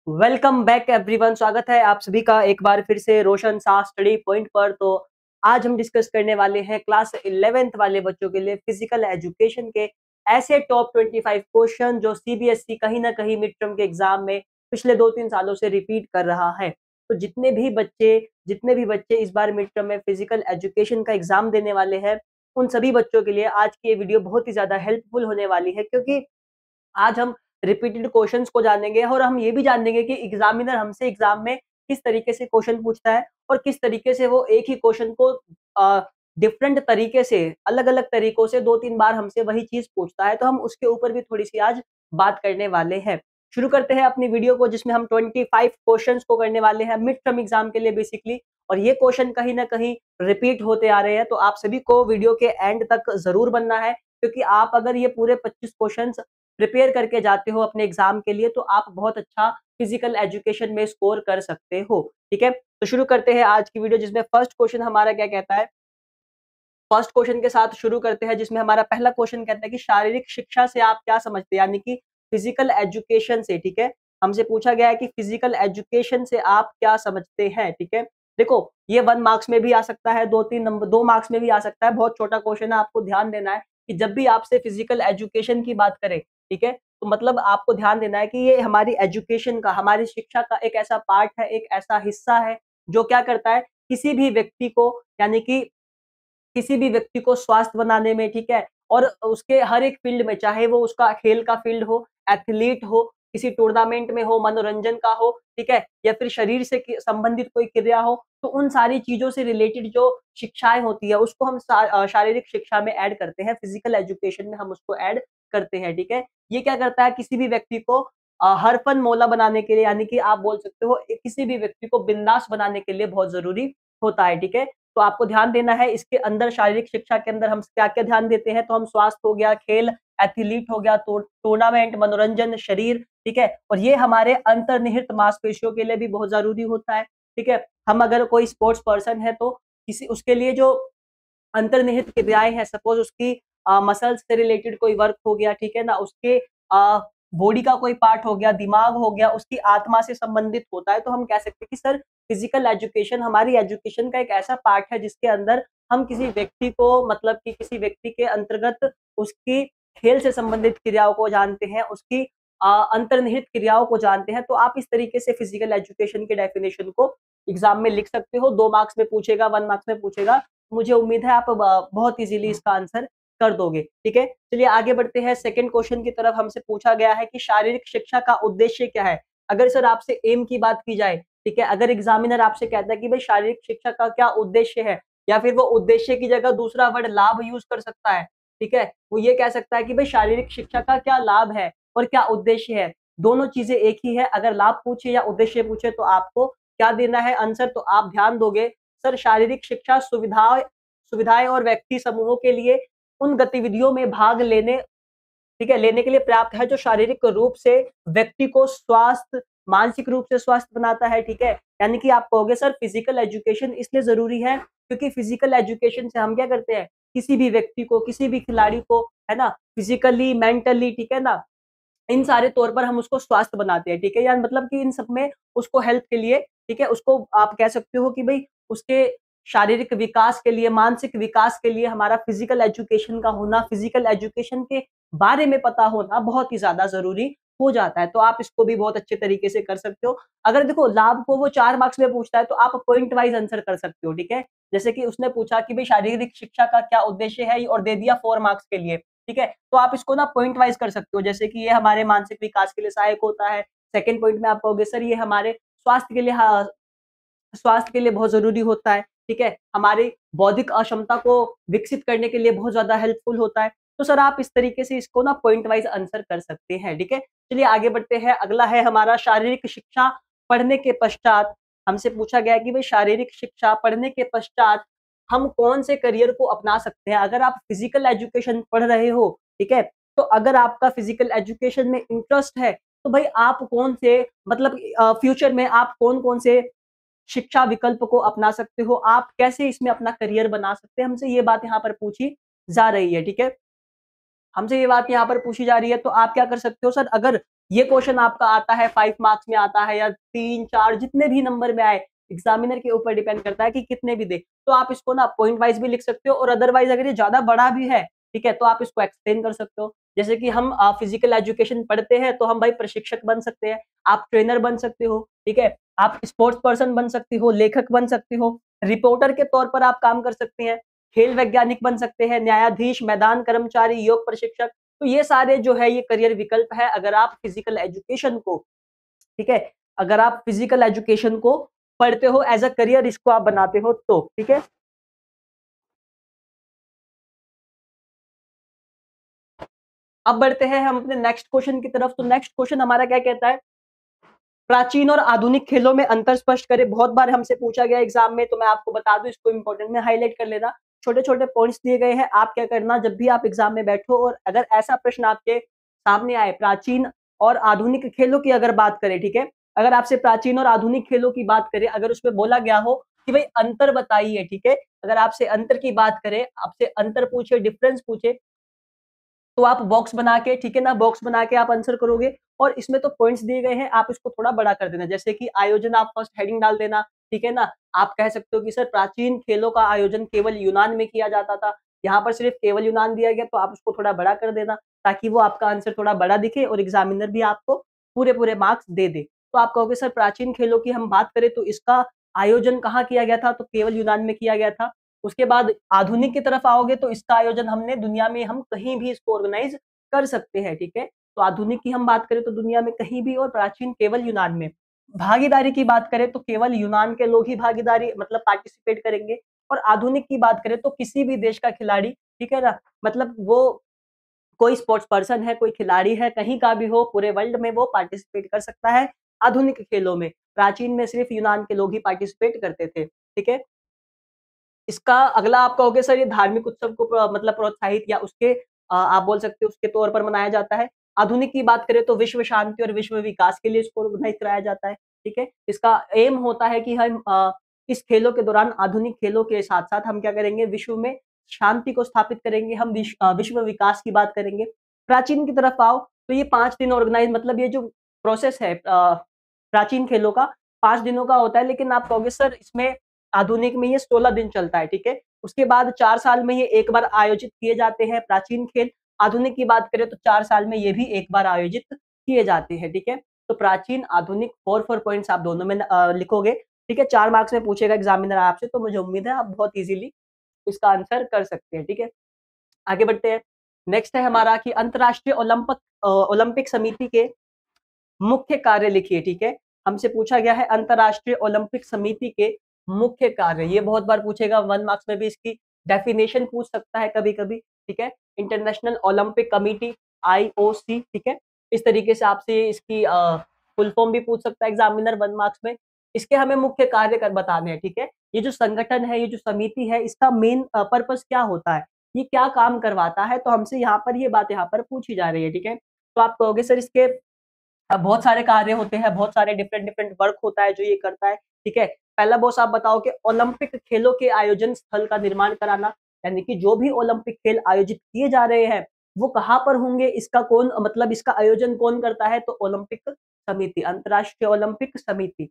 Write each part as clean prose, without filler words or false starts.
Welcome back everyone. स्वागत है आप सभी का एक बार फिर से रोशन शाह स्टडी पॉइंट पर। तो आज हम डिस्कस करने वाले हैं क्लास 11th वाले बच्चों के लिए फिजिकल एजुकेशन के ऐसे टॉप 25 क्वेश्चन जो सीबीएसई कहीं ना कहीं मिड टर्म के एग्जाम में पिछले 2-3 सालों से रिपीट कर रहा है। तो जितने भी बच्चे इस बार मिड टर्म में फिजिकल एजुकेशन का एग्जाम देने वाले हैं, उन सभी बच्चों के लिए आज की ये वीडियो बहुत ही ज्यादा हेल्पफुल होने वाली है, क्योंकि आज हम रिपीटेड क्वेश्चंस को जानेंगे और हम ये भी जानेंगे कि एग्जामिनर हमसे एग्जाम में किस तरीके से क्वेश्चन पूछता है और किस तरीके से वो एक ही क्वेश्चन को डिफरेंट तरीके से, अलग-अलग तरीकों से 2-3 बार हमसे वही चीज पूछता है। तो हम उसके ऊपर भी थोड़ी सी आज बात करने वाले हैं। शुरू करते हैं अपनी वीडियो को, जिसमें हम 25 क्वेश्चंस को करने वाले हैं मिड टर्म एग्जाम के लिए बेसिकली। और ये क्वेश्चन कहीं ना कहीं रिपीट होते आ रहे हैं, तो आप सभी को वीडियो के एंड तक जरूर बनना है, क्योंकि आप अगर ये पूरे 25 क्वेश्चंस प्रिपेयर करके जाते हो अपने एग्जाम के लिए, तो आप बहुत अच्छा फिजिकल एजुकेशन में स्कोर कर सकते हो। ठीक है, तो शुरू करते हैं आज की वीडियो, जिसमें फर्स्ट क्वेश्चन हमारा क्या कहता है। फर्स्ट क्वेश्चन के साथ शुरू करते हैं, जिसमें हमारा पहला क्वेश्चन कहता है कि शारीरिक शिक्षा से आप क्या समझते हैं, यानी कि फिजिकल एजुकेशन से। ठीक है, हमसे पूछा गया है कि फिजिकल एजुकेशन से आप क्या समझते हैं। ठीक है, देखो ये 1 मार्क्स में भी आ सकता है, 2-3 नंबर 2 मार्क्स में भी आ सकता है। बहुत छोटा क्वेश्चन है, आपको ध्यान देना है कि जब भी आपसे फिजिकल एजुकेशन की बात करें, ठीक है, तो मतलब आपको ध्यान देना है कि ये हमारी एजुकेशन का, हमारी शिक्षा का एक ऐसा पार्ट है, एक ऐसा हिस्सा है जो क्या करता है, किसी भी व्यक्ति को, यानी कि किसी भी व्यक्ति को स्वस्थ बनाने में, ठीक है, और उसके हर एक फील्ड में, चाहे वो उसका खेल का फील्ड हो, एथलीट हो, किसी टूर्नामेंट में हो, मनोरंजन का हो, ठीक है, या फिर शरीर से संबंधित कोई क्रिया हो, तो उन सारी चीजों से रिलेटेड जो शिक्षाएं होती है उसको हम शारीरिक शिक्षा में ऐड करते हैं, फिजिकल एजुकेशन में हम उसको ऐड करते हैं। ठीक है, ये क्या करता है, किसी भी व्यक्ति को हर फन मौला बनाने के लिए, यानी कि आप बोल सकते हो किसी भी व्यक्ति को बिंदास बनाने के लिए बहुत जरूरी होता है। ठीक है, तो आपको ध्यान देना है इसके अंदर, शारीरिक शिक्षा के अंदर हम क्या-क्या ध्यान देते हैं। तो हम स्वास्थ्य हो गया, खेल, एथलीट हो गया, टूर्नामेंट, मनोरंजन, शरीर, ठीक है, और ये हमारे अंतर्निहित मांसपेशियों के लिए भी बहुत जरूरी होता है। ठीक है, हम अगर कोई स्पोर्ट्स पर्सन है, तो किसी उसके लिए जो अंतर्निहित क्रियाएं हैं, सपोज उसकी मसल्स से रिलेटेड कोई वर्क हो गया, ठीक है ना, उसके बॉडी का कोई पार्ट हो गया, दिमाग हो गया, उसकी आत्मा से संबंधित होता है, तो हम कह सकते हैं कि सर फिजिकल एजुकेशन हमारी एजुकेशन का एक ऐसा पार्ट है जिसके अंदर हम किसी व्यक्ति को, मतलब कि किसी व्यक्ति के अंतर्गत उसकी खेल से संबंधित क्रियाओं को जानते हैं, उसकी अंतर्निहित क्रियाओं को जानते हैं। तो आप इस तरीके से फिजिकल एजुकेशन के डेफिनेशन को एग्जाम में लिख सकते हो। 2 मार्क्स में पूछेगा, 1 मार्क्स में पूछेगा, मुझे उम्मीद है आप बहुत इजीली इसका आंसर कर दोगे। ठीक है, चलिए आगे बढ़ते हैं सेकंड क्वेश्चन की तरफ। हमसे पूछा गया है कि शारीरिक शिक्षा का उद्देश्य क्या है। अगर सर आपसे एम की बात की जाए, ठीक है, अगर एग्जामिनर आपसे कहता है कि भाई शारीरिक शिक्षा का क्या उद्देश्य है, या फिर वो उद्देश्य की जगह दूसरा वर्ड लाभ यूज कर सकता है। ठीक है, वो ये कह सकता है कि भाई शारीरिक शिक्षा का क्या लाभ है और क्या उद्देश्य है। दोनों चीजें एक ही है। अगर लाभ पूछे या उद्देश्य पूछे तो आपको क्या देना है आंसर, तो आप ध्यान दोगे सर शारीरिक शिक्षा सुविधाएं सुविधाएं और व्यक्ति समूहों के लिए उन गतिविधियों में भाग लेने, ठीक है, लेने के लिए पर्याप्त है जो शारीरिक रूप से व्यक्ति को स्वस्थ, मानसिक रूप से स्वस्थ बनाता है। ठीक है, यानी कि आप कहोगे सर फिजिकल एजुकेशन इसलिए जरूरी है क्योंकि फिजिकल एजुकेशन से हम क्या करते हैं, किसी भी व्यक्ति को, किसी भी खिलाड़ी को, है ना, फिजिकली, मेंटली, ठीक है ना, इन सारे तौर पर हम उसको स्वास्थ्य बनाते हैं। ठीक है, यार मतलब कि इन सब में उसको हेल्थ के लिए, ठीक है, उसको आप कह सकते हो कि भाई उसके शारीरिक विकास के लिए, मानसिक विकास के लिए हमारा फिजिकल एजुकेशन का होना, फिजिकल एजुकेशन के बारे में पता होना बहुत ही ज्यादा जरूरी हो जाता है। तो आप इसको भी बहुत अच्छे तरीके से कर सकते हो। अगर देखो लाभ को वो 4 मार्क्स में पूछता है, तो आप पॉइंट वाइज आंसर कर सकते हो। ठीक है, जैसे कि उसने पूछा कि भाई शारीरिक शिक्षा का क्या उद्देश्य है और दे दिया 4 मार्क्स के लिए। ठीक है, तो आप इसको ना पॉइंट वाइज कर सकते हो, जैसे कि ये हमारे मानसिक विकास के लिए सहायक होता है। सेकंड पॉइंट में आप कहोगे सर ये हमारे स्वास्थ्य के लिए, हाँ, स्वास्थ्य के लिए बहुत जरूरी होता है। ठीक है, हमारी बौद्धिक अक्षमता को विकसित करने के लिए बहुत ज्यादा हेल्पफुल होता है। तो सर आप इस तरीके से इसको ना पॉइंट वाइज आंसर कर सकते हैं। ठीक है, चलिए आगे बढ़ते हैं। अगला है हमारा शारीरिक शिक्षा पढ़ने के पश्चात। हमसे पूछा गया है कि भाई शारीरिक शिक्षा पढ़ने के पश्चात हम कौन से करियर को अपना सकते हैं। अगर आप फिजिकल एजुकेशन पढ़ रहे हो, ठीक है, तो अगर आपका फिजिकल एजुकेशन में इंटरेस्ट है, तो भाई आप कौन से, मतलब फ्यूचर में आप कौन कौन से शिक्षा विकल्प को अपना सकते हो, आप कैसे इसमें अपना करियर बना सकते हैं, हमसे ये बात यहाँ पर पूछी जा रही है। ठीक है, हमसे ये बात यहाँ पर पूछी जा रही है। तो आप क्या कर सकते हो सर, अगर ये क्वेश्चन आपका आता है 5 मार्क्स में आता है या 3 4 जितने भी नंबर में आए, एग्जामिनर के ऊपर डिपेंड करता है कि कितने भी दे। तो आप इसको ना पॉइंट वाइज भी लिख सकते हो और अदरवाइज अगर ये ज्यादा बड़ा भी है, ठीक है, तो आप इसको एक्सप्लेन कर सकते हो। जैसे कि हम फिजिकल एजुकेशन पढ़ते हैं तो हम भाई प्रशिक्षक बन सकते हैं, आप ट्रेनर बन सकते हो, ठीक है, आप स्पोर्ट्स पर्सन बन सकते हो, लेखक बन सकते हो, रिपोर्टर के तौर पर आप काम कर सकते हैं, खेल वैज्ञानिक बन सकते हैं, न्यायाधीश, मैदान कर्मचारी, योग प्रशिक्षक। तो ये सारे जो है ये करियर विकल्प है अगर आप फिजिकल एजुकेशन को, ठीक है, अगर आप फिजिकल एजुकेशन को पढ़ते हो एज अ करियर, इसको आप बनाते हो तो, ठीक है। अब बढ़ते हैं हम अपने नेक्स्ट क्वेश्चन की तरफ। तो नेक्स्ट क्वेश्चन हमारा क्या कहता है, प्राचीन और आधुनिक खेलों में अंतर स्पष्ट करें। बहुत बार हमसे पूछा गया एग्जाम में, तो मैं आपको बता दूं, इसको इंपॉर्टेंट में हाईलाइट कर लेना। छोटे छोटे पॉइंट्स दिए गए हैं, आप क्या करना, जब भी आप एग्जाम में बैठो और अगर ऐसा प्रश्न आपके सामने आए, प्राचीन और आधुनिक खेलों की अगर बात करें, ठीक है, अगर आपसे प्राचीन और आधुनिक खेलों की बात करें, अगर उसमें बोला गया हो कि भाई अंतर बताइए, ठीक है, अगर आपसे अंतर की बात करें, आपसे अंतर पूछे, डिफरेंस पूछे, तो आप बॉक्स बना के, ठीक है ना, बॉक्स बना के आप आंसर करोगे। और इसमें तो पॉइंट्स दिए गए हैं, आप इसको थोड़ा बड़ा कर देना, जैसे कि आयोजन आप फर्स्ट हेडिंग डाल देना, ठीक है ना। आप कह सकते हो कि सर प्राचीन खेलों का आयोजन केवल यूनान में किया जाता था, यहाँ पर सिर्फ केवल यूनान दिया गया, तो आप उसको थोड़ा बड़ा कर देना ताकि वो आपका आंसर थोड़ा बड़ा दिखे और एग्जामिनर भी आपको पूरे पूरे मार्क्स दे दे। तो आप कहोगे सर प्राचीन खेलों की हम बात करें तो इसका आयोजन कहाँ किया गया था, तो केवल यूनान में किया गया था। उसके बाद आधुनिक की तरफ आओगे तो इसका आयोजन हमने दुनिया में हम कहीं भी इसको ऑर्गेनाइज कर सकते हैं, ठीक है। तो आधुनिक की हम बात करें तो दुनिया में कहीं भी, और प्राचीन केवल यूनान में। भागीदारी की बात करें तो केवल यूनान के लोग ही भागीदारी मतलब पार्टिसिपेट करेंगे, और आधुनिक की बात करें तो किसी भी देश का खिलाड़ी, ठीक है ना, मतलब वो कोई स्पोर्ट्स पर्सन है, कोई खिलाड़ी है, कहीं का भी हो, पूरे वर्ल्ड में वो पार्टिसिपेट कर सकता है आधुनिक खेलों में। प्राचीन में सिर्फ यूनान के लोग ही पार्टिसिपेट करते थे, ठीक है। इसका अगला आप कहोगे सर ये धार्मिक उत्सव को मतलब प्रोत्साहित या उसके आप बोल सकते हो उसके तौर पर मनाया जाता है। आधुनिक की बात करें तो विश्व शांति और विश्व विकास के लिए इसको ऑर्गेनाइज कराया जाता है, ठीक है। इसका एम होता है कि हम इस खेलों के दौरान, आधुनिक खेलों के साथ-साथ हम क्या करेंगे, विश्व में शांति को स्थापित करेंगे, हम विश्व विकास की बात करेंगे। प्राचीन की तरफ आओ तो ये 5 दिन ऑर्गेनाइज, मतलब ये जो प्रोसेस है प्राचीन खेलों का 5 दिनों का होता है, लेकिन आप कहोगे सर इसमें आधुनिक में ये 16 दिन चलता है, ठीक है। उसके बाद 4 साल में ये एक बार आयोजित किए जाते हैं प्राचीन खेल। आधुनिक की बात करें तो 4 साल में ये भी एक बार आयोजित किए जाते हैं, ठीक है। तो प्राचीन, आधुनिक 4 पॉइंट्स आप दोनों में लिखोगे, ठीक है। 4 मार्क्स में पूछेगा एग्जामिनर आपसे, तो मुझे उम्मीद है आप बहुत ईज़िली इसका आंसर कर सकते हैं, ठीक है। आगे बढ़ते हैं। नेक्स्ट है हमारा कि अंतर्राष्ट्रीय ओलंपिक समिति के मुख्य कार्य लिखिए, ठीक है। हमसे पूछा गया है अंतर्राष्ट्रीय ओलंपिक समिति के मुख्य कार्य, ये बहुत बार पूछेगा, 1 मार्क्स में भी इसकी डेफिनेशन पूछ सकता है कभी-कभी, ठीक है। इंटरनेशनल ओलंपिक कमिटी, आईओसी, ठीक है। इस तरीके से आपसे इसकी फुल फॉर्म भी पूछ सकता है एग्जामिनर 1 मार्क्स में। इसके हमें मुख्य कार्य कर बताने हैं, ठीक है। ये जो संगठन है, ये जो समिति है, इसका मेन पर्पस क्या होता है, ये क्या काम करवाता है, तो हमसे यहाँ पर ये बात यहाँ पर पूछी जा रही है, ठीक है। तो आप कहोगे सर इसके बहुत सारे कार्य होते हैं, बहुत सारे डिफरेंट डिफरेंट वर्क होता है जो ये करता है, ठीक है। पहला बॉस आप बताओ कि ओलंपिक खेलों के आयोजन स्थल का निर्माण कराना, यानी कि जो भी ओलंपिक खेल आयोजित किए जा रहे हैं, वो कहाँ पर होंगे, इसका कौन मतलब इसका आयोजन कौन करता है, तो ओलंपिक समिति, अंतर्राष्ट्रीय ओलंपिक समिति।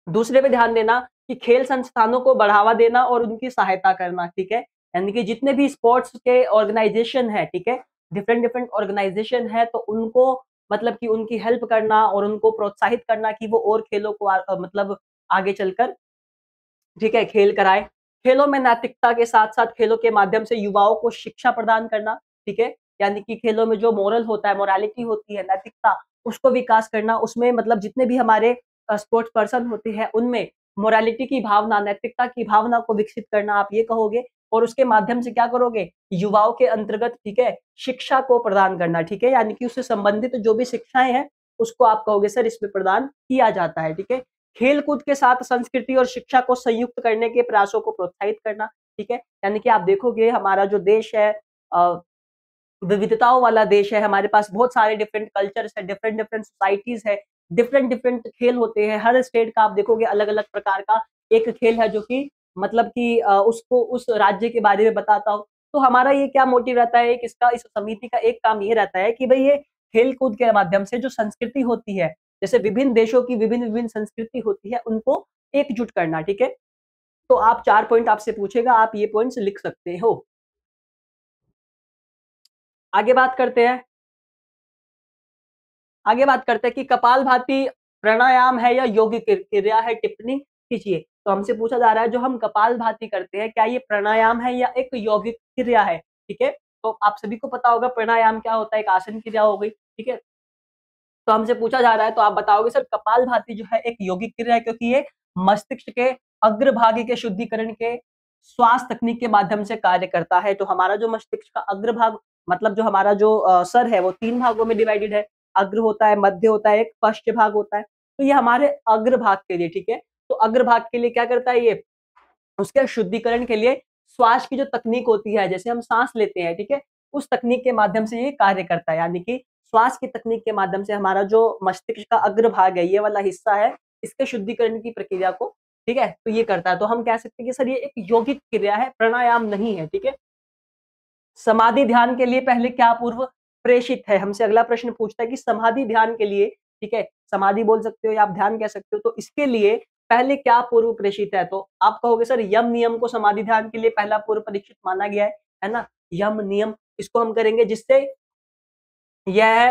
दूसरे पे ध्यान देना कि खेल संस्थानों को बढ़ावा देना और उनकी सहायता करना, ठीक है। यानी कि जितने भी स्पोर्ट्स के ऑर्गेनाइजेशन है, ठीक है, डिफरेंट डिफरेंट ऑर्गेनाइजेशन है, तो उनको मतलब कि उनकी हेल्प करना और उनको प्रोत्साहित करना कि वो और खेलों को मतलब आगे चलकर, ठीक है, खेल कराए। खेलों में नैतिकता के साथ-साथ खेलों के माध्यम से युवाओं को शिक्षा प्रदान करना, ठीक है? यानी कि खेलों में जो मोरल होता है, मोरालिटी होती है, नैतिकता, उसको विकास करना, उसमें मतलब जितने भी हमारे स्पोर्ट्स पर्सन होते हैं, उनमें मोरालिटी की भावना, नैतिकता की भावना को विकसित करना, आप ये कहोगे। और उसके माध्यम से क्या करोगे? युवाओं के अंतर्गत, ठीक है, शिक्षा को प्रदान करना, ठीक है? यानी कि उससे संबंधित जो भी शिक्षाएँ हैं, उसको आप कहोगे सर इसमें प्रदान किया जाता है, ठीक है? खेल-कूद के साथ संस्कृति और शिक्षा को संयुक्त करने के प्रयासों को प्रोत्साहित करना, ठीक है? यानी कि आप देखोगे हमारा जो देश है अ, विविधताओं वाला देश है, हमारे पास बहुत सारे डिफरेंट कल्चर्स हैं, डिफरेंट डिफरेंट सोसाइटीज़ है, डिफरेंट डिफरेंट खेल होते हैं, हर स्टेट का आप देखोगे अलग-अलग प्रकार का एक खेल है जो कि मतलब कि उसको उस राज्य के बारे में बताता हो। तो हमारा ये क्या मोटिव रहता है, कि इसका इस समिति का एक काम ये रहता है कि भई ये खेल-कूद के माध्यम से जो संस्कृति होती है, जैसे विभिन्न देशों की विभिन्न-विभिन्न संस्कृति होती है, उनको एकजुट करना, ठीक है? तो आप 4 पॉइंट आपसे पूछेगा, आप ये पॉइंट्स लिख सकते हो। आगे बात करते हैं। आगे बात करते हैं कि कपालभाति प्राणायाम है या योगिक क्रिया है, टिप्पणी कीजिए। तो हमसे पूछा जा रहा है जो हम कपालभाति करते हैं, क्या ये प्राणायाम है या एक यौगिक क्रिया है? ठीक है? तो आप सभी को पता होगा प्राणायाम क्या होता है, एक आसन क्रिया हो गई, ठीक है? तो हमसे पूछा जा रहा है तो आप बताओगे सर कपालभाति जो है एक यौगिक क्रिया है क्योंकि ये मस्तिष्क के अग्रभाग के शुद्धिकरण के श्वास तकनीक के माध्यम से कार्य करता है। तो हमारा जो मस्तिष्क का अग्रभाग मतलब जो हमारा जो सर है वो 3 भागों में डिवाइडेड है। अग्र होता है, मध्य होता है, एक पश्च भाग होता है। तो ये हमारे अग्रभाग के लिए, ठीक है? तो अग्रभाग के लिए क्या करता है ये? उसके शुद्धिकरण के लिए श्वास की जो तकनीक होती है, जैसे हम साँस लेते हैं, ठीक है? उस तकनीक के माध्यम से ये कार्य करता है, यानी कि श्वास की तकनीक के माध्यम से हमारा जो मस्तिष्क का अग्रभाग है, ये वाला हिस्सा है, इसके शुद्धिकरण की प्रक्रिया को, ठीक है? तो ये करता है। तो हम कह सकते हैं कि सर ये एक यौगिक क्रिया है, प्राणायाम नहीं है, ठीक है? समाधि ध्यान के लिए पहले क्या पूर्व प्रेषित है? हमसे अगला प्रश्न पूछता है कि समाधि ध्यान के लिए, ठीक है? समाधि बोल सकते हो या आप ध्यान कह सकते हो, तो इसके लिए पहले क्या पूर्व प्रेषित है? तो आप कहोगे सर यम नियम को समाधि ध्यान के लिए पहला पूर्व परीक्षित माना गया है ना? यम नियम इसको हम करेंगे जिससे यह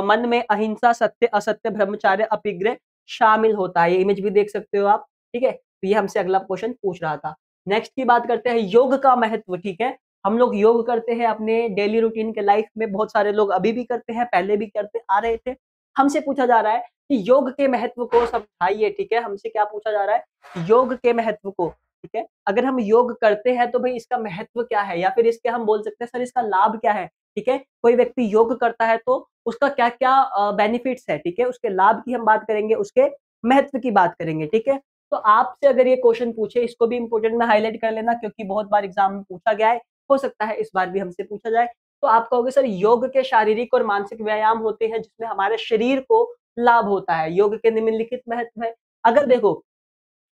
मन में अहिंसा, सत्य, असत्य, ब्रह्मचर्य, अपिग्रह शामिल होता है। ये इमेज भी देख सकते हो आप, ठीक है? तो ये हमसे अगला क्वेश्चन पूछ रहा था। नेक्स्ट की बात करते हैं योग का महत्व, ठीक है? हम लोग योग करते हैं अपने डेली रूटीन के लाइफ में, बहुत सारे लोग अभी भी करते हैं, पहले भी करते आ रहे थे। हमसे पूछा जा रहा है कि योग के महत्व को समझाइए, ठीक है? हमसे क्या पूछा जा रहा है? योग के महत्व को, ठीक है? अगर हम योग करते हैं तो भई इसका महत्व क्या है? या फिर इसके हम बोल सकते हैं सर इसका लाभ क्या है? ठीक है? कोई व्यक्ति योग करता है तो उसका क्या-क्या बेनिफिट्स है, ठीक है? उसके लाभ की हम बात करेंगे, उसके महत्व की बात करेंगे, ठीक है? तो आपसे अगर ये क्वेश्चन पूछे, इसको भी इम्पोर्टेंट में हाइलाइट कर लेना क्योंकि बहुत बार एग्ज़ाम में पूछा गया है, हो सकता है इस बार भी हमसे पूछा जाए। तो आप कहोगे सर योग के शारीरिक और मानसिक व्यायाम होते हैं जिसमें हमारे शरीर को लाभ होता है, योग के निम्नलिखित महत्व है। अगर देखो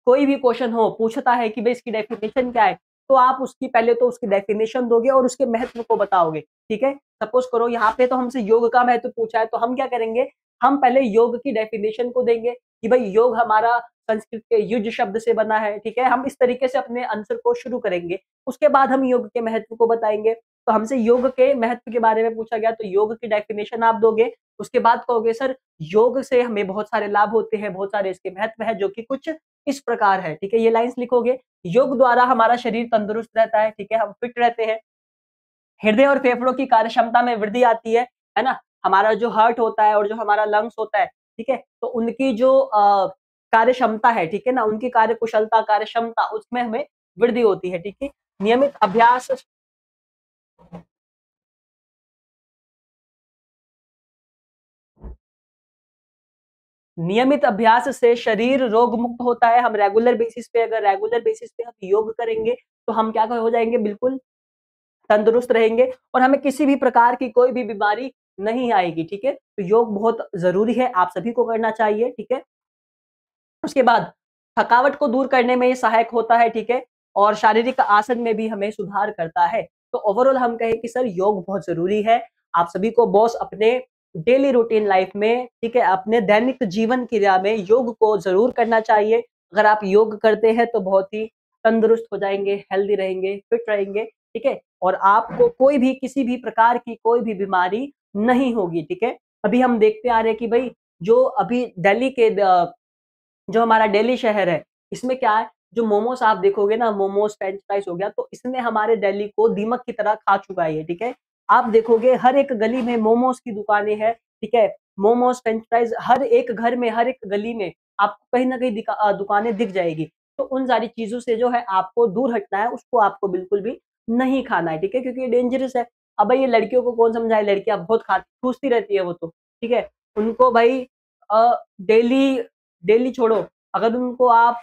कोई भी क्वेश्चन हो, पूछता है कि भई इसकी डेफिनिशन क्या है? तो आप उसकी पहले तो उसकी डेफिनिशन दोगे और उसके महत्व को बताओगे, ठीक है? सपोज़ करो यहाँ पे तो हमसे योग का महत्व पूछा है, तो हम क्या करेंगे? हम पहले योग की डेफिनिशन को देंगे कि भई योग हमारा संस्कृत के युज शब्द से बना है, ठीक है? हम इस तरीके से अपने आंसर को शुरू करेंगे। उसके बाद हम योग के महत्व को बताएँगे। तो हमसे योग के महत्व के बारे में पूछा गया, तो योग की डेफिनिशन आप दोगे। उसके बाद कहोगे सर योग से हमें बहुत सारे लाभ होते हैं, बहुत सारे इसके महत्व हैं, जो कि कुछ इस प्रकार है, ठीक है? ये लाइन्स लिखोगे, योग द्वारा हमारा शरीर तंदुरुस्त रहता है, ठीक है? हम फिट रहते हैं, हृदय और फेफड़ों की कार्यक्षमता में वृद्धि आती है ना? हमारा जो हार्ट होता है और जो हमारा लंग्स होता है, ठीक है? तो उनकी जो कार्यक्षमता है, ठीक है ना? उनकी कार्यकुशलता, कार्यक्षमता उसमें हमें वृद्धि होती है, ठीक है? नियमित अभ्यास नियमित अभ्यास से शरीर रोग मुक्त होता है। हम रेगुलर बेसिस पे अगर रेगुलर बेसिस पे हम योग करेंगे, तो हम क्या हो जाएँगे बिल्कुल तंदुरुस्त रहेंगे और हमें किसी भी प्रकार की कोई भी बीमारी नहीं आएगी, ठीक है? तो योग बहुत ज़रूरी है, आप सभी को करना चाहिए, ठीक है? उसके बाद थकावट को दूर करने में ये सहायक होता है, ठीक है? और शारीरिक आसन में भी हमें सुधार करता है। तो ओवरऑल हम कहें कि सर योग बहुत ज़रूरी है। आप सभी को बॉस अपने डेली रूटीन लाइफ में, ठीक है, अपने दैनिक जीवन क्रिया में योग को ज़रूर करना चाहिए। अगर आप योग करते हैं तो बहुत ही तंदुरुस्त हो जाएँगे, हेल्दी रहेंगे, फिट रहेंगे, ठीक है? और आपको कोई भी किसी भी प्रकार की कोई भी बीमारी नहीं होगी, ठीक है? अभी हम देखते आ रहे हैं कि भई जो अभी दिल्ली के जो हमारा दिल्ली शहर है, इसमें क्या है, जो मोमोज़ आप देखोगे ना, मोमोज़, फ्रेंच फ्राइज़ हो गया, तो इसने हमारे दिल्ली को दीमक की तरह खा चुका है ये, ठीक है? आप देखोगे हर एक गली में मोमोज़ की दुकानें हैं, ठीक है? मोमोज़, फ्रेंच फ्राइज़ हर एक घर में, हर एक गली में आपको कहीं न कहीं दुकानें दिख जाएगी। तो उन सारी चीज़ों से जो है आपको दूर हटना है, उसको आपको बिल्कुल भी नहीं खाना है, ठीक है? क्योंकि ये डेंजरस है। अब भई ये लड़कियों को कौन समझाए, लड़कियाँ बहुत ठूँसती रहती है वो तो, ठीक है? उनको भई डेली डेली छोड़ो, अगर उनको आप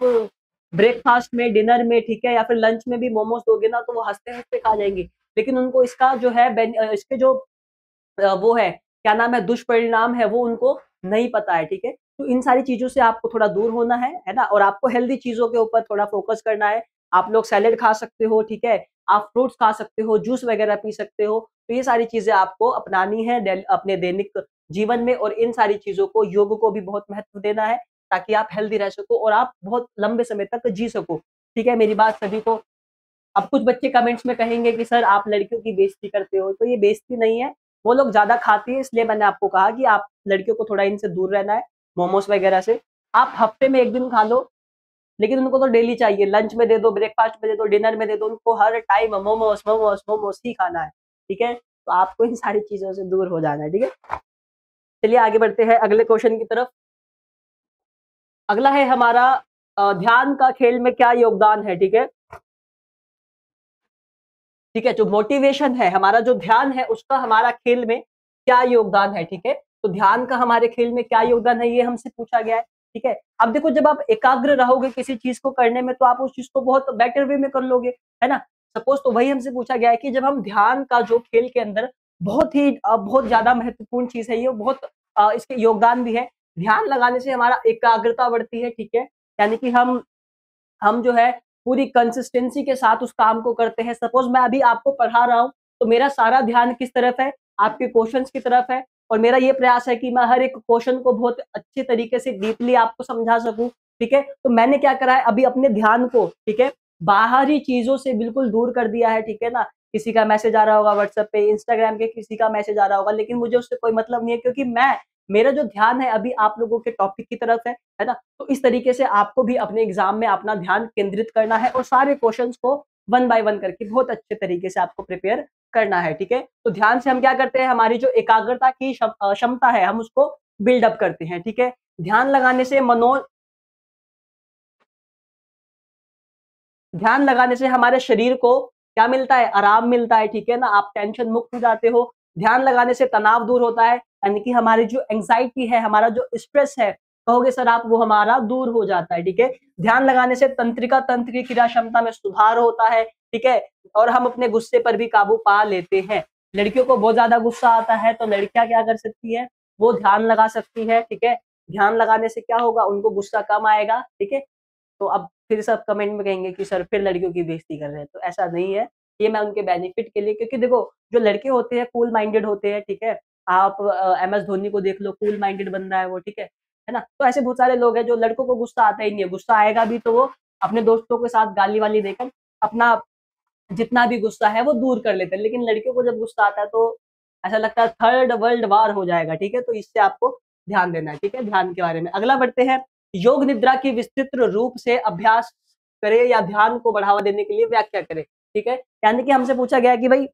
ब्रेकफ़ास्ट में, डिनर में, ठीक है, या फिर लंच में भी मोमोज़ दोगे ना, तो वो हँसते-हँसते खा जाएँगी। लेकिन उनको इसका जो है इसके जो वो है, क्या नाम है, दुष्परिणाम है, वो उनको नहीं पता है, ठीक है? तो इन सारी चीज़ों से आपको थोड़ा दूर होना है ना? और आपको हेल्दी चीज़ों के ऊपर थोड़ा फ़ोकस करना है। आप लोग सैलेड खा सकते हो, ठीक है? आप फ्रूट्स खा सकते हो, जूस वगैरह पी सकते हो। तो ये सारी चीज़ें आपको अपनानी है अपने दैनिक जीवन में, और इन सारी चीजों को, योग को भी बहुत महत्व देना है ताकि आप हेल्दी रह सको और आप बहुत लंबे समय तक जी सको। ठीक है, मेरी बात सभी को। अब कुछ बच्चे कमेंट्स में कहेंगे कि सर आप लड़कियों की बेइज्जती करते हो, तो ये बेइज्जती नहीं है, वो लोग ज्यादा खाती है इसलिए मैंने आपको कहा कि आप लड़कियों को थोड़ा इनसे दूर रहना है, मोमोज वगैरह से। आप हफ्ते में 1 दिन खा लो, लेकिन उनको तो डेली चाहिए, लंच में दे दो, ब्रेकफास्ट में दे दो, डिनर में दे दो, उनको हर टाइम मोमोस मोमोस मोमोस ही खाना है। ठीक है, तो आपको इन सारी चीजों से दूर हो जाना है। ठीक है, चलिए आगे बढ़ते हैं अगले क्वेश्चन की तरफ। अगला है हमारा ध्यान का खेल में क्या योगदान है। ठीक है, ठीक है, जो मोटिवेशन है, हमारा जो ध्यान है, उसका हमारा खेल में क्या योगदान है। ठीक है, तो ध्यान का हमारे खेल में क्या योगदान है, ये हमसे पूछा गया है। ठीक है, अब देखो, जब आप एकाग्र रहोगे किसी चीज को करने में, तो आप उस चीज को बहुत बेटर वे में कर लोगे, है ना। सपोज, तो वही हमसे पूछा गया है कि जब हम ध्यान का जो खेल के अंदर बहुत ज्यादा महत्वपूर्ण चीज है, ये बहुत इसके योगदान भी है। ध्यान लगाने से हमारा एकाग्रता बढ़ती है। ठीक है, यानी कि हम जो है पूरी कंसिस्टेंसी के साथ उस काम को करते हैं। सपोज मैं अभी आपको पढ़ा रहा हूँ, तो मेरा सारा ध्यान किस तरफ है, आपके क्वेश्चंस की तरफ है, और मेरा ये प्रयास है कि मैं हर एक क्वेश्चन को बहुत अच्छे तरीके से डीपली आपको समझा सकूं। ठीक है, तो मैंने क्या करा है, अभी अपने ध्यान को, ठीक है, बाहरी चीजों से बिल्कुल दूर कर दिया है। ठीक है ना, किसी का मैसेज आ रहा होगा व्हाट्सएप पे, इंस्टाग्राम के किसी का मैसेज आ रहा होगा, लेकिन मुझे उससे कोई मतलब नहीं है, क्योंकि मेरा जो ध्यान है अभी आप लोगों के टॉपिक की तरफ है ना। तो इस तरीके से आपको भी अपने एग्जाम में अपना ध्यान केंद्रित करना है और सारे क्वेश्चंस को वन बाय वन करके बहुत अच्छे तरीके से आपको प्रिपेयर करना है। ठीक है, तो ध्यान से हम क्या करते हैं, हमारी जो एकाग्रता की क्षमता है, हम उसको बिल्डअप करते हैं। ठीक है, ध्यान लगाने से हमारे शरीर को क्या मिलता है, आराम मिलता है। ठीक है ना, आप टेंशन मुक्त हो जाते हो। ध्यान लगाने से तनाव दूर होता है, यानी कि हमारी जो एंग्जाइटी है, हमारा जो स्ट्रेस है, कहोगे सर आप, वो हमारा दूर हो जाता है। ठीक है, ध्यान लगाने से तंत्रिका क्रिया क्षमता में सुधार होता है। ठीक है, और हम अपने गुस्से पर भी काबू पा लेते हैं। लड़कियों को बहुत ज्यादा गुस्सा आता है, तो लड़कियां क्या कर सकती है, वो ध्यान लगा सकती है। ठीक है, ध्यान लगाने से क्या होगा, उनको गुस्सा कम आएगा। ठीक है, तो अब फिर सब कमेंट में कहेंगे कि सर फिर लड़कियों की बेइज्जती कर रहे हैं, तो ऐसा नहीं है, ये मैं उनके बेनिफिट के लिए, क्योंकि देखो जो लड़के होते हैं कूल माइंडेड होते हैं। ठीक है, आप MS धोनी को देख लो, कूल माइंडेड बंदा है वो। ठीक है ना, तो ऐसे बहुत सारे लोग हैं जो लड़कों को गुस्सा आता ही नहीं है, गुस्सा आएगा भी तो वो अपने दोस्तों के साथ गाली वाली देकर अपना जितना भी गुस्सा है वो दूर कर लेते हैं। लेकिन लड़कियों को जब गुस्सा आता है तो ऐसा लगता है थर्ड वर्ल्ड वार हो जाएगा। ठीक है, तो इससे आपको ध्यान देना है। ठीक है, ध्यान के बारे में अगला बढ़ते हैं। योग निद्रा की विस्तृत रूप से अभ्यास करे या ध्यान को बढ़ावा देने के लिए व्याख्या करे। ठीक है, यानी कि हमसे पूछा गया है कि भाई,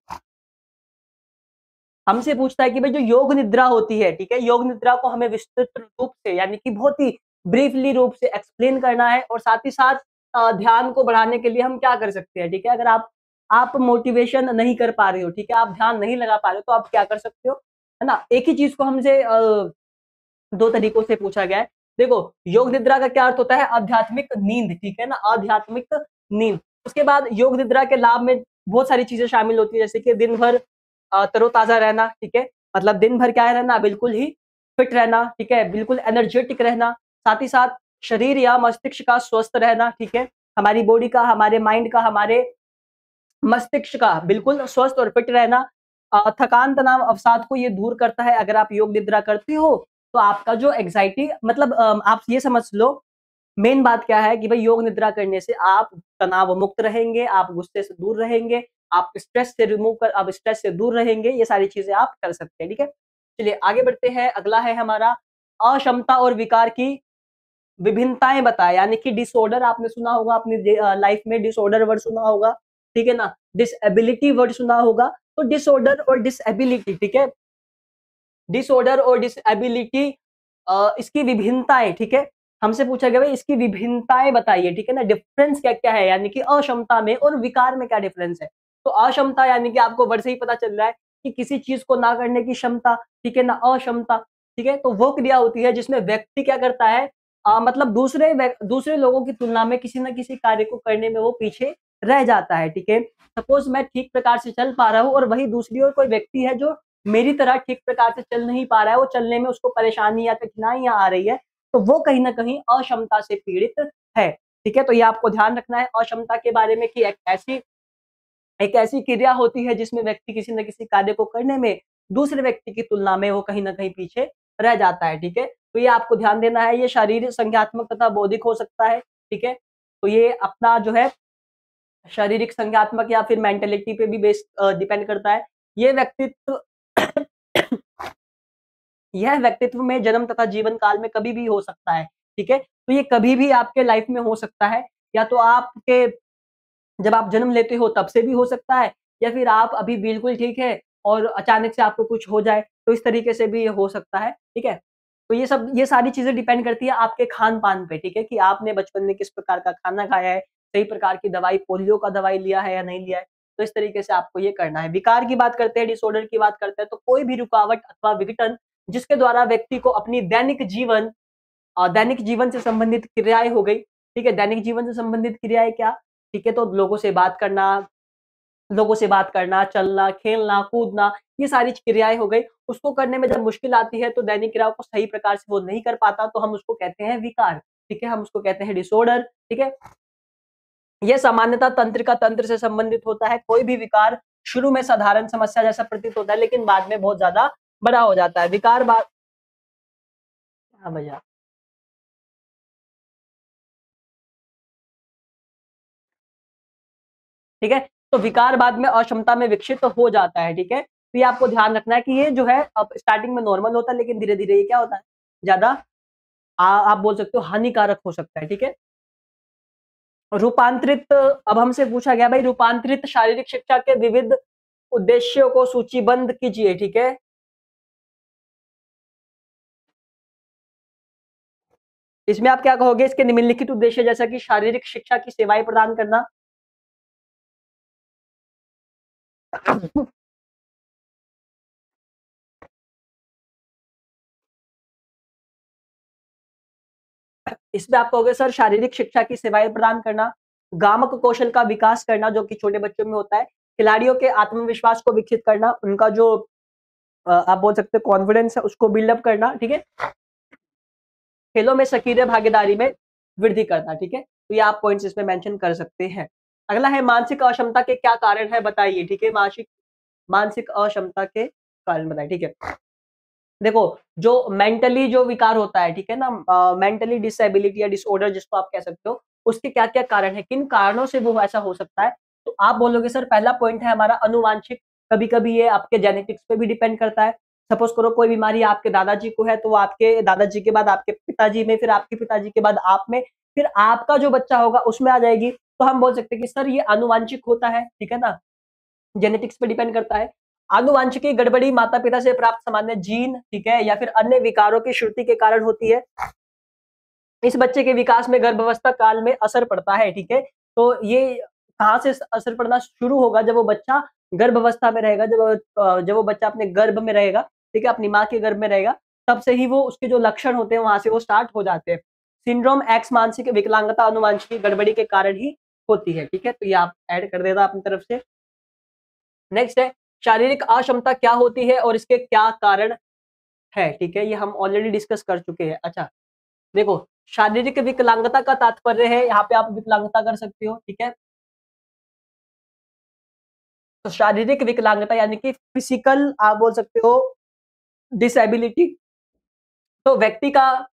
हमसे पूछता है कि भाई जो योग निद्रा होती है, ठीक है, योग निद्रा को हमें विस्तृत रूप से, यानी कि बहुत ही ब्रीफली रूप से एक्सप्लेन करना है, और साथ ही साथ ध्यान को बढ़ाने के लिए हम क्या कर सकते हैं। ठीक है, अगर आप मोटिवेशन नहीं कर पा रहे हो, ठीक है, आप ध्यान नहीं लगा पा रहे हो, तो आप क्या कर सकते हो, है ना। एक ही चीज को हमसे दो तरीकों से पूछा गया है। देखो, योग निद्रा का क्या अर्थ होता है, आध्यात्मिक नींद। ठीक है ना, आध्यात्मिक नींद। उसके बाद योग निद्रा के लाभ में बहुत सारी चीजें शामिल होती है, जैसे कि दिन भर तरोताजा रहना। ठीक है, मतलब दिन भर क्या है रहना, बिल्कुल ही फिट रहना। ठीक है, बिल्कुल एनर्जेटिक रहना। साथ ही साथ शरीर या मस्तिष्क का स्वस्थ रहना। ठीक है, हमारी बॉडी का, हमारे माइंड का, हमारे मस्तिष्क का बिल्कुल स्वस्थ और फिट रहना। थकान, तनाव, अवसाद को ये दूर करता है। अगर आप योग निद्रा करते हो तो आपका जो एंग्जाइटी, मतलब आप ये समझ लो, मेन बात क्या है कि भाई योग निद्रा करने से आप तनाव मुक्त रहेंगे, आप गुस्से से दूर रहेंगे, आप स्ट्रेस से दूर रहेंगे। ये सारी चीजें आप कर सकते हैं। ठीक है, चलिए आगे बढ़ते हैं। अगला है हमारा अक्षमता और विकार की विभिन्नताएं बताएं, यानी कि डिसऑर्डर आपने सुना होगा अपनी लाइफ में, डिसऑर्डर वर्ड सुना होगा। ठीक है ना, डिसएबिलिटी वर्ड सुना होगा। तो डिसऑर्डर और डिसएबिलिटी, ठीक है, डिसऑर्डर और डिसएबिलिटी, इसकी विभिन्नताएं। ठीक है, हमसे पूछा गया भाई इसकी विभिन्नताएं बताइए। ठीक है ना, डिफरेंस क्या क्या है, यानी कि अक्षमता में और विकार में क्या डिफरेंस है। तो अक्षमता यानी कि आपको वर्ड से ही पता चल रहा है कि किसी चीज को ना करने की क्षमता। ठीक है ना, अक्षमता। ठीक है, तो वो क्रिया होती है जिसमें व्यक्ति क्या करता है, मतलब दूसरे लोगों की तुलना में किसी न किसी कार्य को करने में वो पीछे रह जाता है। ठीक है, सपोज मैं ठीक प्रकार से चल पा रहा हूँ और वही दूसरी ओर कोई व्यक्ति है जो मेरी तरह ठीक प्रकार से चल नहीं पा रहा है, वो चलने में उसको परेशानी या कठिनाइयां आ रही है, तो वो कहीं ना कहीं अक्षमता से पीड़ित है। ठीक है, तो ये आपको ध्यान रखना है अक्षमता के बारे में कि एक ऐसी क्रिया होती है जिसमें व्यक्ति किसी न किसी कार्य को करने में दूसरे व्यक्ति की तुलना में वो कहीं न कहीं पीछे रह जाता है, ठीक है? तो ये आपको ध्यान देना है, ये शारीरिक, संज्ञात्मक तथा बौद्धिक हो सकता है, ठीक है? तो ये अपना जो है शारीरिक, संज्ञात्मक या फिर मेंटालिटी पे भी डिपेंड करता है। ये व्यक्तित्व यह व्यक्तित्व में जन्म तथा जीवन काल में कभी भी हो सकता है, ठीक है? तो ये कभी भी आपके लाइफ में हो सकता है, या तो आपके जब आप जन्म लेते हो तब से भी हो सकता है, या फिर आप अभी बिल्कुल ठीक है और अचानक से आपको कुछ हो जाए, तो इस तरीके से भी ये हो सकता है, ठीक है? तो ये सारी चीज़ें डिपेंड करती है आपके खान-पान पे, ठीक है? कि आपने बचपन में किस प्रकार का खाना खाया है, सही प्रकार की दवाई, पोलियो का दवाई लिया है या नहीं लिया है, तो इस तरीके से आपको ये करना है। विकार की बात करते हैं, डिसऑर्डर की बात करते हैं, तो कोई भी रुकावट अथवा विघटन जिसके द्वारा व्यक्ति को अपनी दैनिक जीवन से संबंधित क्रियाएँ हो गई, ठीक है? दैनिक जीवन से संबंधित क्रियाएँ क्या? ठीक है, तो लोगों से बात करना, चलना, खेलना, कूदना, ये सारी क्रियाएँ हो गई। उसको करने में जब मुश्किल आती है, तो दैनिक क्रियाओं को सही प्रकार से वो नहीं कर पाता, तो हम उसको कहते हैं विकार, ठीक है? हम उसको कहते हैं डिसऑर्डर, ठीक है? ये सामान्यतः तंत्रिका तंत्र से संबंधित होता है। कोई भी विकार शुरू में साधारण समस्या जैसा प्रतीत होता है, लेकिन बाद में बहुत ज़्यादा बड़ा हो जाता है। विकार बाद हाँ भैया। ठीक है? तो विकार बाद में अक्षमता में विकसित हो जाता है, ठीक है? तो ये आपको ध्यान रखना है कि ये जो है अब स्टार्टिंग में नॉर्मल होता है, लेकिन धीरे-धीरे ये क्या होता है, ज़्यादा आप बोल सकते हो हानिकारक हो सकता है, ठीक है? रूपांतरित अब हमसे पूछा गया भाई रूपांतरित शारीरिक शिक्षा के विविध उद्देश्यों को सूचीबद्ध कीजिए, ठीक है? इसमें आप क्या कहोगे इसके निम्नलिखित उद्देश्य जैसा कि शारीरिक शिक्षा की सेवाएँ प्रदान करना। इसमें आप कहोगे सर शारीरिक शिक्षा की सेवाएँ प्रदान करना, गामक कौशल का विकास करना जो कि छोटे बच्चों में होता है, खिलाड़ियों के आत्मविश्वास को विकसित करना, उनका जो आप बोल सकते हो कॉन्फिडेंस है उसको बिल्ड अप करना, ठीक है? खेलों में सक्रिय भागीदारी में वृद्धि करना, ठीक है? तो ये आप पॉइंट्स इसमें मेंशन कर सकते हैं। अगला है मानसिक अक्षमता के क्या कारण है बताइए, ठीक है? मानसिक मानसिक अक्षमता के कारण बताइए, ठीक है? देखो, जो मेंटली जो विकार होता है, ठीक है ना? मेंटली डिसेबिलिटी या डिसऑर्डर जिसको आप कह सकते हो, उसके क्या-क्या कारण हैं? किन कारणों से वो ऐसा हो सकता है? तो आप बोलोगे सर पहला पॉइंट है हमारा आनुवांशिक, कभी-कभी ये आपके जेनेटिक्स पे भी डिपेंड करता है। सपोज़ करो कोई बीमारी आपके दादाजी को है, तो वो आपके दादाजी के बाद आपके पिताजी में, फिर आपके पिताजी के बाद आप में, फिर आपका जो बच्चा होगा उसमें आ जाएगी। तो हम बोल सकते हैं कि सर ये आनुवांशिक होता है, ठीक है ना? जेनेटिक्स पे डिपेंड करता है। आनुवांशिकी गड़बड़ी माता-पिता से प्राप्त सामान्य जीन, ठीक है? या फिर अन्य विकारों की श्रुति के कारण होती है। इस बच्चे के विकास में गर्भावस्था काल में असर पड़ता है, ठीक है? तो ये कहाँ से असर पड़ना शुरू होगा जब वो बच्चा गर्भावस्था में रहेगा, जब वो बच्चा अपने गर्भ में रहेगा, ठीक है? अपनी माँ के गर्भ में रहेगा, तब से ही वो उसके जो लक्षण होते हैं वहाँ से वो स्टार्ट हो जाते हैं। सिंड्रोम एक्स मानसिक विकलांगता आनुवांशिकी गड़बड़ी के कारण ही होती है, ठीक है? तो ये आप ऐड कर देना अपनी तरफ से। नेक्स्ट है शारीरिक अक्षमता क्या होती है और इसके क्या कारण है, ठीक है? ये हम ऑलरेडी डिस्कस कर चुके हैं। अच्छा, देखो शारीरिक विकलांगता का तात्पर्य है यहाँ पे आप विकलांगता कर सकते हो, ठीक है? तो शारीरिक विकलांगता यानी कि फिजिकल आप बोल सकते हो डिसेबिलिटी, तो व्यक्ति का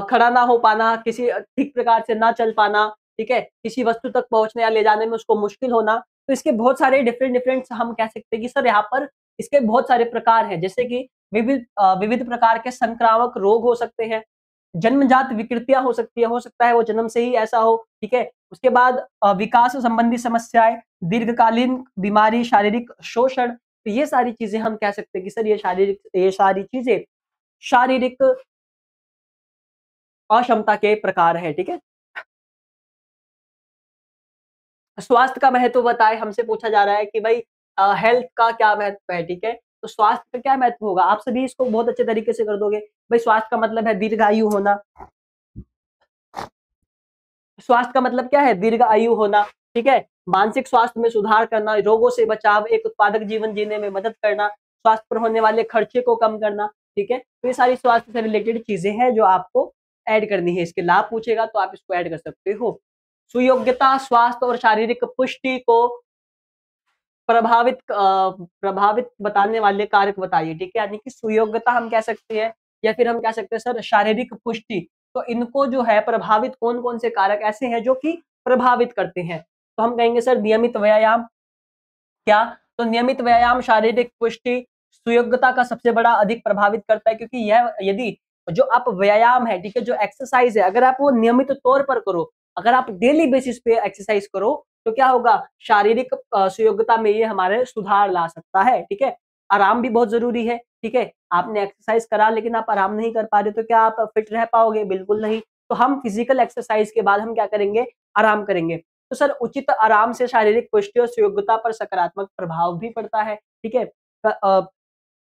खड़ा ना हो पाना, किसी ठीक प्रकार से ना चल पाना, ठीक है? किसी वस्तु तक पहुँचने या ले जाने में उसको मुश्किल होना, तो इसके बहुत सारे डिफरेंट हम कह सकते हैं कि सर यहाँ पर इसके बहुत सारे प्रकार हैं, जैसे कि विविध प्रकार के संक्रामक रोग हो सकते हैं, जन्मजात विकृतियाँ हो सकता है वो जन्म से ही ऐसा हो, ठीक है? उसके बाद विकास संबंधी समस्याएँ, दीर्घकालीन बीमारी, शारीरिक शोषण, तो ये सारी चीज़ें हम कह सकते हैं कि सर ये सारी चीज़ें शारीरिक अक्षमता के प्रकार है, ठीक है? स्वास्थ्य का महत्व बताएँ हमसे पूछा जा रहा है कि भाई हेल्थ का क्या महत्व है, ठीक है? तो स्वास्थ्य का क्या महत्व होगा? आप सभी इसको बहुत अच्छे तरीके से कर दोगे। भाई स्वास्थ्य का मतलब है दीर्घायु होना, स्वास्थ्य का मतलब क्या है? दीर्घायु होना, ठीक है? मानसिक स्वास्थ्य में सुधार करना, रोगों से बचाव, एक उत्पादक जीवन जीने में मदद करना, स्वास्थ्य पर होने वाले खर्चे को कम करना, ठीक है? तो ये सारी स्वास्थ्य से रिलेटेड चीज़ें हैं जो आपको ऐड करनी है। इसके लाभ पूछेगा तो आप इसको ऐड कर सकते हो। सुयोग्यता, स्वास्थ्य और शारीरिक पुष्टि को प्रभावित बताने वाले कारक बताइए, ठीक है? यानी कि सुयोग्यता हम कह सकते हैं या फिर हम कह सकते हैं सर शारीरिक पुष्टि। तो इनको जो है प्रभावित कौन-कौन से कारक ऐसे हैं जो कि प्रभावित करते हैं? तो हम कहेंगे सर नियमित व्यायाम। क्या? तो नियमित व्यायाम शारीरिक पुष्टि सुयोग्यता का सबसे बड़ा अधिक प्रभावित करता है, क्योंकि यह यदि जो आप व्यायाम है, ठीक है, जो एक्सरसाइज है, अगर आप वो नियमित तौर पर करो, अगर आप डेली बेसिस पे एक्सरसाइज करो, तो क्या होगा? शारीरिक सुयोग्यता में ये हमारे सुधार ला सकता है, ठीक है। आराम भी बहुत जरूरी है, ठीक है। आपने एक्सरसाइज करा लेकिन आप आराम नहीं कर पा रहे, तो क्या आप फिट रह पाओगे? बिल्कुल नहीं। तो हम फिजिकल एक्सरसाइज के बाद हम क्या करेंगे? आराम करेंगे। तो सर उचित आराम से शारीरिक पुष्टि और सुयोग्यता पर सकारात्मक प्रभाव भी पड़ता है, ठीक है।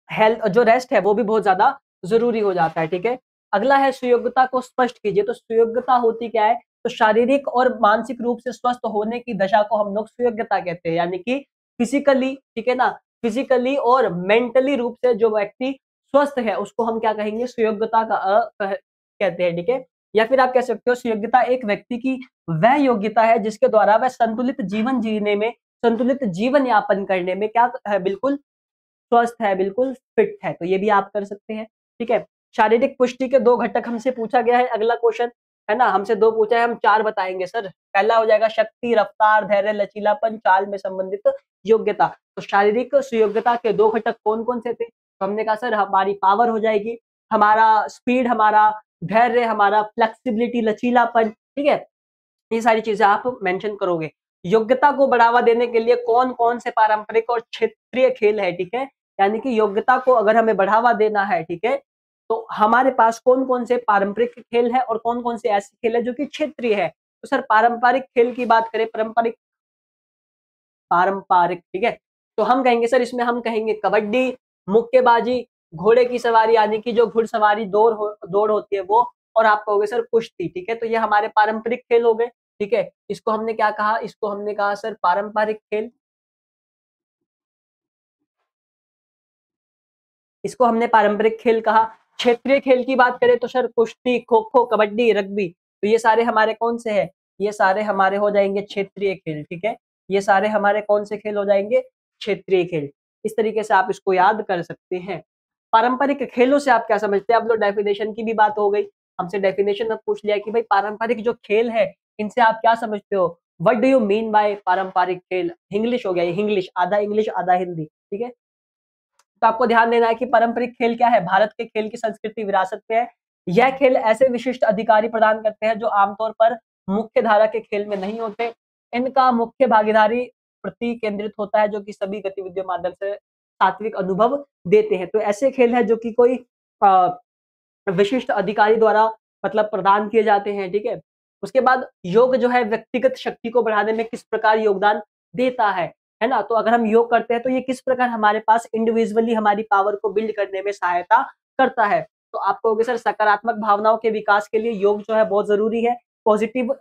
हेल्थ जो रेस्ट है वो भी बहुत ज्यादा जरूरी हो जाता है, ठीक है। अगला है सुयोग्यता को स्पष्ट कीजिए। तो सुयोग्यता होती क्या है? तो शारीरिक और मानसिक रूप से स्वस्थ होने की दशा को हम लोग सुयोग्यता कहते हैं, यानी कि फिजिकली, ठीक है ना, फिजिकली और मेंटली रूप से जो व्यक्ति स्वस्थ है उसको हम क्या कहेंगे? सुयोग्यता का कहते हैं, ठीक है। या फिर आप कह सकते हो सुयोग्यता एक व्यक्ति की वह योग्यता है जिसके द्वारा वह संतुलित जीवन जीने में, संतुलित जीवन यापन करने में क्या है? बिल्कुल स्वस्थ है, बिल्कुल फिट है। तो ये भी आप कर सकते हैं, ठीक है। शारीरिक पुष्टि के 2 घटक हमसे पूछा गया है, अगला क्वेश्चन, है ना? हमसे 2 पूछा है, हम 4 बताएँगे सर। पहला हो जाएगा शक्ति, रफ्तार, धैर्य, लचीलापन, चाल में संबंधित योग्यता। तो शारीरिक सुयोग्यता के 2 घटक कौन-कौन से थे? तो हमने कहा सर हमारी पावर हो जाएगी, हमारा स्पीड, हमारा धैर्य, हमारा फ्लेक्सिबिलिटी, लचीलापन, ठीक है? ये सारी चीज़ें आप मेंशन करोगे। योग्यता को बढ़ावा देने के लिए कौन-कौन से पारंपरिक और क्षेत्रीय खेल है, ठीक है? यानी कि योग्यता को अगर हमें बढ़ावा देना है, ठीक है? तो हमारे पास कौन-कौन से पारंपरिक खेल हैं और कौन-कौन से ऐसे खेल हैं जो कि क्षेत्रीय है। तो सर पारंपरिक खेल की बात करें, पारंपरिक, ठीक है? तो हम कहेंगे सर इसमें हम कहेंगे कबड्डी, मुक्केबाजी, घोड़े की सवारी यानी कि जो घुड़सवारी दौड़ होती है वो, और आप कहोगे सर कुश्ती, ठीक है? तो ये हमारे पारंपरिक खेल हो गए, ठीक है? इसको हमने क्या कहा? इसको हमने कहा सर पारंपरिक खेल। इसको हमने पारंपरिक खेल कहा। क्षेत्रीय खेल की बात करें तो सर कुश्ती, खो-खो, कबड्डी, रग्बी, तो ये सारे हमारे कौन से हैं? ये सारे हमारे हो जाएँगे क्षेत्रीय खेल, ठीक है? ये सारे हमारे कौन से खेल हो जाएँगे? क्षेत्रीय खेल। इस तरीके से आप इसको याद कर सकते हैं। पारंपरिक खेलों से आप क्या समझते हैं? अब तो डेफिनेशन की भी बात हो गई। हमसे डेफिनेशन अब पूछ लिया कि भाई पारंपरिक जो खेल है, इनसे आप क्या समझते हो? What do you mean by पारंपरिक खेल? हिंग्लिश हो गया ये, हिंग्लिश, आधा इंग्लिश, आधा हिंदी, ठीक है? तो आपको ध्यान देना है कि पारंपरिक खेल क्या है? भारत के खेल की संस्कृति विरासत पे है। यह खेल ऐसे विशिष्ट अधिकारी प्रदान करते हैं जो आमतौर पर मुख्य धारा के खेल में नहीं होते। इनका मुख्य भागीदारी प्रति केंद्रित होता है जो कि सभी गतिविधियों माध्यम से सात्विक अनुभव देते हैं। तो ऐसे खेल है जो कि कोई अ, विशिष्ट अधिकारी द्वारा मतलब प्रदान किए जाते हैं, ठीक है? उसके बाद योग जो है व्यक्तिगत शक्ति को बढ़ाने में किस प्रकार योगदान देता है ना? तो अगर हम योग करते हैं तो ये किस प्रकार हमारे पास इंडिविजुअली हमारी पावर को बिल्ड करने में सहायता करता है। तो आप कहोगे सर सकारात्मक भावनाओं के विकास के लिए योग जो है बहुत ज़रूरी है। पॉजिटिव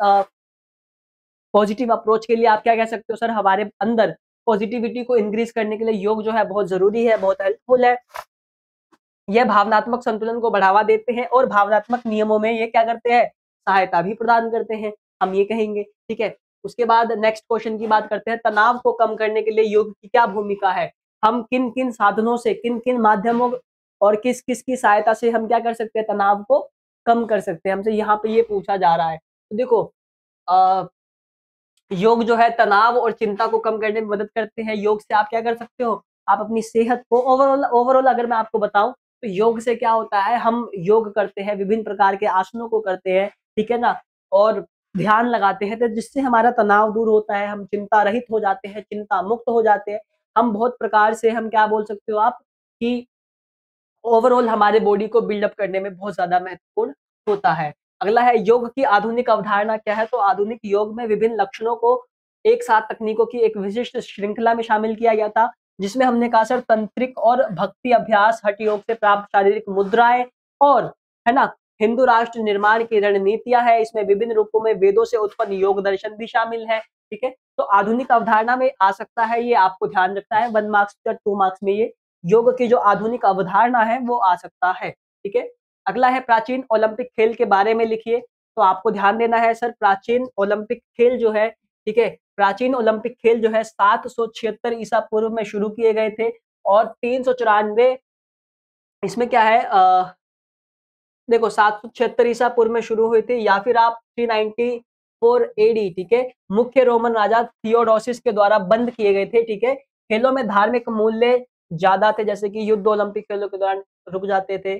अप्रोच के लिए आप क्या कह सकते हो सर? हमारे अंदर पॉजिटिविटी को इंक्रीज़ करने के लिए योग जो है बहुत ज़रूरी है, बहुत हेल्पफुल है। यह भावनात्मक संतुलन को बढ़ावा देते हैं और भावनात्मक नियमों में ये क्या करते हैं? सहायता भी प्रदान करते हैं, हम ये कहेंगे, ठीक है? उसके बाद नेक्स्ट क्वेश्चन की बात करते हैं, तनाव को कम करने के लिए योग की क्या भूमिका है? हम किन-किन साधनों से, किन-किन माध्यमों और किस-किस की सहायता से हम क्या कर सकते हैं? तनाव को कम कर सकते हैं, हमसे यहाँ पे ये पूछा जा रहा है। तो देखो अ योग जो है तनाव और चिंता को कम करने में मदद करते हैं। योग से आप क्या कर सकते हो? आप अपनी सेहत को ओवरऑल ओवरऑल अगर मैं आपको बताऊँ, तो योग से क्या होता है, हम योग करते हैं, विभिन्न प्रकार के आसनों को करते हैं, ठीक है ना? और ध्यान लगाते हैं, तो जिससे हमारा तनाव दूर होता है, हम चिंता रहित हो जाते हैं, चिंता मुक्त हो जाते हैं। हम बहुत प्रकार से हम क्या बोल सकते हो आप कि ओवरऑल हमारे बॉडी को बिल्ड अप करने में बहुत ज़्यादा महत्वपूर्ण होता है। अगला है योग की आधुनिक अवधारणा क्या है? तो आधुनिक योग में विभिन्न लक्षणों को एक साथ तकनीकों की एक विशिष्ट श्रृंखला में शामिल किया गया था, जिसमें हमने कहा सर तंत्रिक और भक्ति अभ्यास, हठ योग से प्राप्त शारीरिक मुद्राएँ और है ना? हिंदू राष्ट्र निर्माण की रणनीतियाँ हैं, इसमें विभिन्न रूपों में वेदों से उत्पन्न योग दर्शन भी शामिल है, ठीक है? तो आधुनिक अवधारणा में आ सकता है, ये आपको ध्यान रखना है 1 मार्क्स या 2 मार्क्स में ये योग की जो आधुनिक अवधारणा है वो आ सकता है, ठीक है? अगला है प्राचीन ओलंपिक खेल के बारे में लिखिए, तो आपको ध्यान देना है सर प्राचीन ओलंपिक खेल जो है, ठीक है। प्राचीन ओलंपिक खेल जो है 776 ईसा पूर्व में शुरू किए गए थे और 394 इसमें क्या है देखो 776 ईसा पूर्व में शुरू हुई थी या फिर आप 394 एडी, ठीक है, मुख्य रोमन राजा थियोडोसिस के द्वारा बंद किए गए थे, ठीक है। खेलों में धार्मिक मूल्य ज्यादा थे, जैसे कि युद्ध ओलंपिक खेलों के दौरान रुक जाते थे।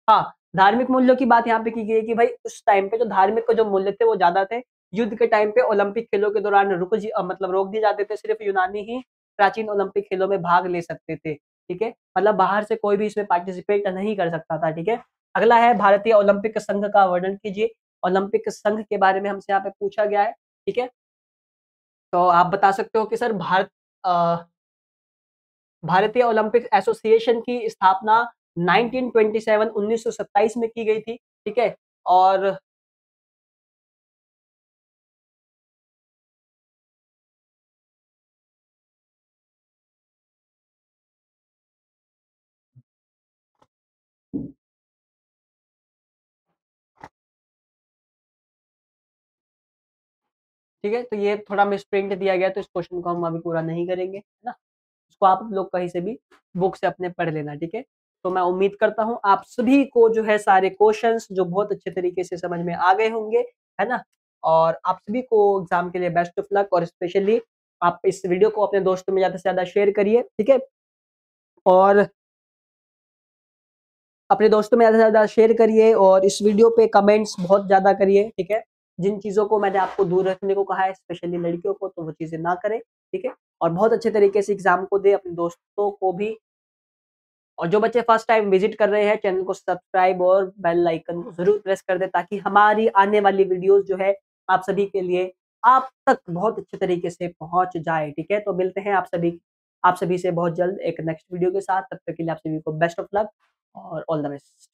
हाँ, धार्मिक मूल्यों की बात यहाँ पे की गई है कि भाई उस टाइम पे जो धार्मिक के जो मूल्य थे वो ज्यादा थे। युद्ध के टाइम पे ओलंपिक खेलों के दौरान मतलब रोक दिए जाते थे, सिर्फ यूनानी ही प्राचीन ओलंपिक खेलों में भाग ले सकते थे, ठीक है। मतलब बाहर से कोई भी इसमें पार्टिसिपेट नहीं कर सकता था, ठीक है। अगला है भारतीय ओलंपिक संघ का वर्णन कीजिए। ओलंपिक संघ के बारे में हमसे यहाँ पे पूछा गया है, ठीक है। तो आप बता सकते हो कि सर भारतीय ओलंपिक एसोसिएशन की स्थापना 1927 1927 में की गई थी, ठीक है। और ठीक है, तो ये थोड़ा मिसप्रिंट दिया गया तो इस क्वेश्चन को हम अभी पूरा नहीं करेंगे, है ना। इसको आप लोग कहीं से भी बुक से अपने पढ़ लेना, ठीक है। तो मैं उम्मीद करता हूँ आप सभी को जो है सारे क्वेश्चंस जो बहुत अच्छे तरीके से समझ में आ गए होंगे, है ना। और आप सभी को एग्जाम के लिए बेस्ट ऑफ लक, और स्पेशली आप इस वीडियो को अपने दोस्तों में ज्यादा से ज्यादा शेयर करिए, ठीक है। और अपने दोस्तों में ज़्यादा से ज़्यादा शेयर करिए और इस वीडियो पे कमेंट्स बहुत ज़्यादा करिए, ठीक है। जिन चीज़ों को मैंने आपको दूर रखने को कहा है, स्पेशली लड़कियों को, तो वो चीज़ें ना करें, ठीक है। और बहुत अच्छे तरीके से एग्जाम को दे, अपने दोस्तों को भी। और जो बच्चे फर्स्ट टाइम विजिट कर रहे हैं, चैनल को सब्सक्राइब और बेल आइकन को जरूर प्रेस कर दे, ताकि हमारी आने वाली वीडियोस जो है आप सभी के लिए आप तक बहुत अच्छे तरीके से पहुंच जाए, ठीक है। तो मिलते हैं आप सभी से बहुत जल्द एक नेक्स्ट वीडियो के साथ। तब तक के लिए आप सभी को बेस्ट ऑफ लक और ऑल द बेस्ट।